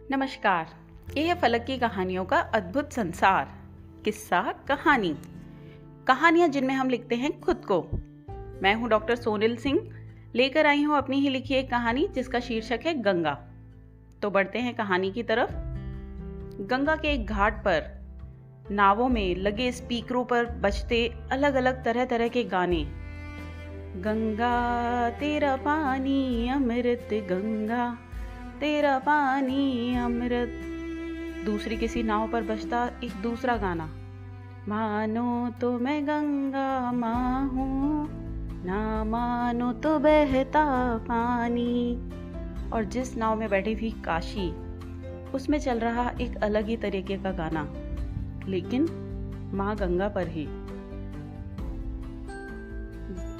नमस्कार। ये है फलक की कहानियों का अद्भुत संसार। किस्सा कहानी, कहानियां जिनमें हम लिखते हैं खुद को। मैं हूं डॉक्टर सोनिल सिंह, लेकर आई हूं अपनी ही लिखी एक कहानी जिसका शीर्षक है गंगा। तो बढ़ते हैं कहानी की तरफ। गंगा के एक घाट पर नावों में लगे स्पीकरों पर बजते अलग अलग तरह तरह के गाने। गंगा तेरा पानी अमृत, गंगा तेरा पानी अमृत। दूसरी किसी नाव पर बजता एक दूसरा गाना, मानो तो मैं गंगा माँ हूँ, ना मानो तो बहता पानी। और जिस नाव में बैठी थी काशी, उसमें चल रहा एक अलग ही तरीके का गाना, लेकिन माँ गंगा पर ही।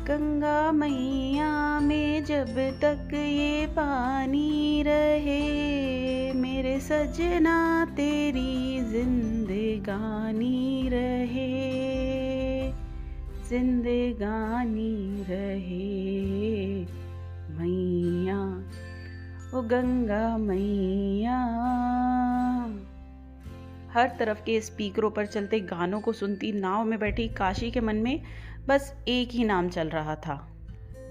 गंगा मैया में जब तक ये पानी रहे, मेरे सजना तेरी जिंदगानी रहे, जिंदगानी रहे मैया, ओ गंगा मैया। हर तरफ के स्पीकरों पर चलते गानों को सुनती नाव में बैठी काशी के मन में बस एक ही नाम चल रहा था,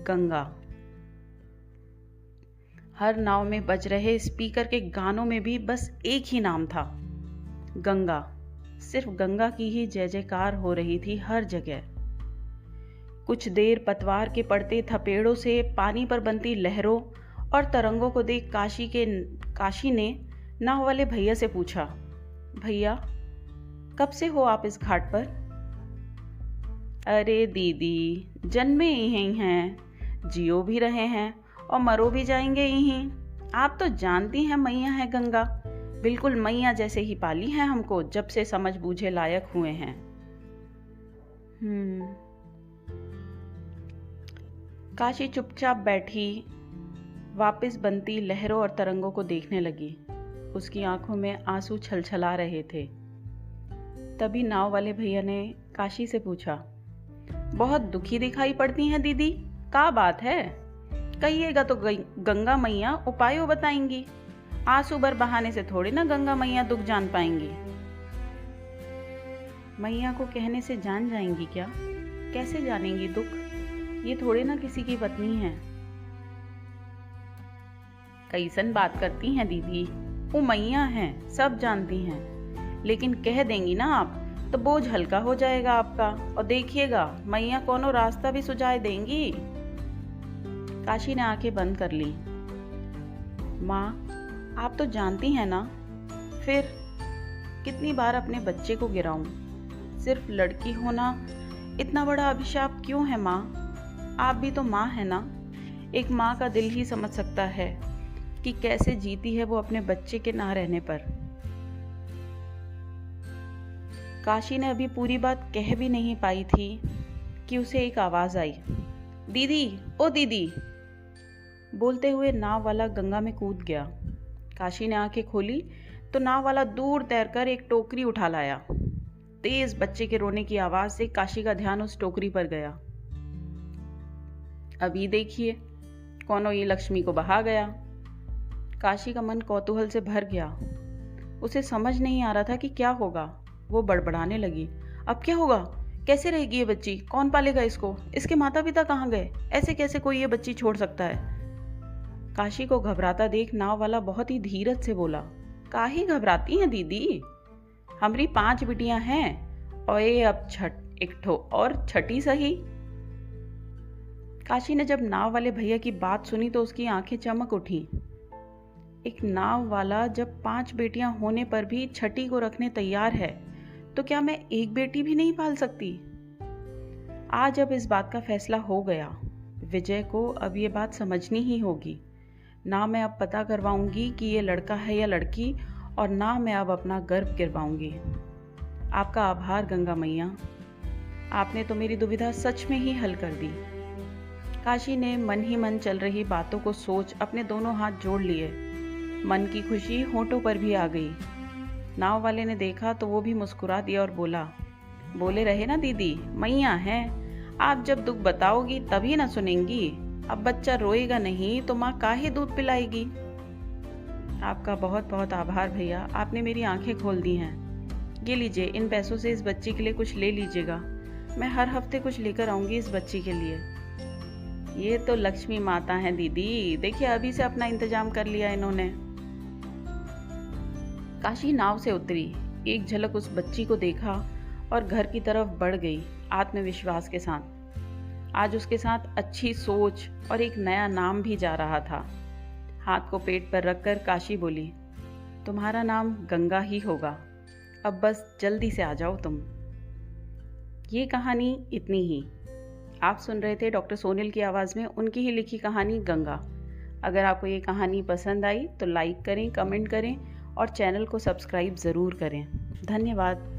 गंगा। हर नाव में बज रहे स्पीकर के गानों में भी बस एक ही नाम था, गंगा। सिर्फ गंगा की ही जय जयकार हो रही थी हर जगह। कुछ देर पतवार के पड़ते थपेड़ों से, पानी पर बनती लहरों और तरंगों को देख काशी ने नाव वाले भैया से पूछा, भैया कब से हो आप इस घाट पर? अरे दीदी, जन्मे यहीं हैं, जियो भी रहे हैं और मरो भी जाएंगे यहीं। आप तो जानती हैं मैया है गंगा, बिल्कुल मैया जैसे ही पाली है हमको जब से समझ बूझे लायक हुए हैं। काशी चुपचाप बैठी वापस बनती लहरों और तरंगों को देखने लगी। उसकी आंखों में आंसू छलछला रहे थे। तभी नाव वाले भैया ने काशी से पूछा, बहुत दुखी दिखाई पड़ती हैं दीदी, क्या बात है? कहिएगा तो गंगा मैया उपाय बताएंगी। आंसू भर बहाने से थोड़ी ना गंगा मैया दुख जान पाएंगी। मैया को कहने से जान जाएंगी क्या? कैसे जानेंगी दुख? ये थोड़े ना किसी की पत्नी है। कैसन बात करती हैं दीदी, वो मैया हैं, सब जानती हैं, लेकिन कह देंगी ना आप तो बोझ हल्का हो जाएगा आपका, और देखिएगा मैया कोनो रास्ता भी सुझाए देंगी। काशी ने आंखें बंद कर ली। माँ, आप तो जानती हैं ना, फिर कितनी बार अपने बच्चे को गिराऊं? सिर्फ लड़की होना इतना बड़ा अभिशाप क्यों है माँ? आप भी तो माँ है ना। एक माँ का दिल ही समझ सकता है कि कैसे जीती है वो अपने बच्चे के ना रहने पर। काशी ने अभी पूरी बात कह भी नहीं पाई थी कि उसे एक आवाज आई, दीदी, ओ दीदी। बोलते हुए नाव वाला गंगा में कूद गया। काशी ने आंखें खोली तो नाव वाला दूर तैरकर एक टोकरी उठा लाया। तेज बच्चे के रोने की आवाज से काशी का ध्यान उस टोकरी पर गया। अभी देखिए, कौनो ये लक्ष्मी को बहा गया। काशी का मन कौतूहल से भर गया। उसे समझ नहीं आ रहा था कि क्या होगा। वो बड़बड़ाने लगी, अब क्या होगा? कैसे रहेगी ये बच्ची? कौन पालेगा इसको? इसके माता पिता कहाँ गए? ऐसे कैसे कोई ये बच्ची छोड़ सकता है? काशी को घबराता देख नाव वाला बहुत ही धीरज से बोला, काहे घबराती हैं दीदी, हमारी 5 बिटियां हैं और ये अब एक ठो और छठी सही। काशी ने जब नाव वाले भैया की बात सुनी तो उसकी आंखें चमक उठी। एक नाव वाला जब 5 बेटियां होने पर भी छठी को रखने तैयार है, तो क्या मैं एक बेटी भी नहीं पाल सकती? आज अब इस बात का फैसला हो गया। विजय को अब ये बात समझनी ही होगी। ना मैं अब पता करवाऊंगी कि ये लड़का है या लड़की, और ना मैं अब अपना गर्व गिरवाऊंगी। आपका आभार गंगा मैया, आपने तो मेरी दुविधा सच में ही हल कर दी। काशी ने मन ही मन चल रही बातों को सोच अपने दोनों हाथ जोड़ लिए। मन की खुशी होठों पर भी आ गई। नाव वाले ने देखा तो वो भी मुस्कुरा दिया और बोले रहे ना दीदी, मैया हैं, आप जब दुख बताओगी तभी ना सुनेंगी। अब बच्चा रोएगा नहीं तो माँ काहे दूध पिलाएगी। आपका बहुत बहुत आभार भैया, आपने मेरी आंखें खोल दी हैं। ये लीजिए, इन पैसों से इस बच्ची के लिए कुछ ले लीजिएगा। मैं हर हफ्ते कुछ लेकर आऊँगी इस बच्ची के लिए। ये तो लक्ष्मी माता हैं दीदी, देखिए अभी से अपना इंतजाम कर लिया इन्होंने। काशी नाव से उतरी, एक झलक उस बच्ची को देखा और घर की तरफ बढ़ गई आत्मविश्वास के साथ। आज उसके साथ अच्छी सोच और एक नया नाम भी जा रहा था। हाथ को पेट पर रखकर काशी बोली, तुम्हारा नाम गंगा ही होगा, अब बस जल्दी से आ जाओ तुम। ये कहानी इतनी ही। आप सुन रहे थे डॉक्टर सोनिल की आवाज़ में उनकी ही लिखी कहानी गंगा। अगर आपको ये कहानी पसंद आई तो लाइक करें, कमेंट करें और चैनल को सब्सक्राइब ज़रूर करें। धन्यवाद।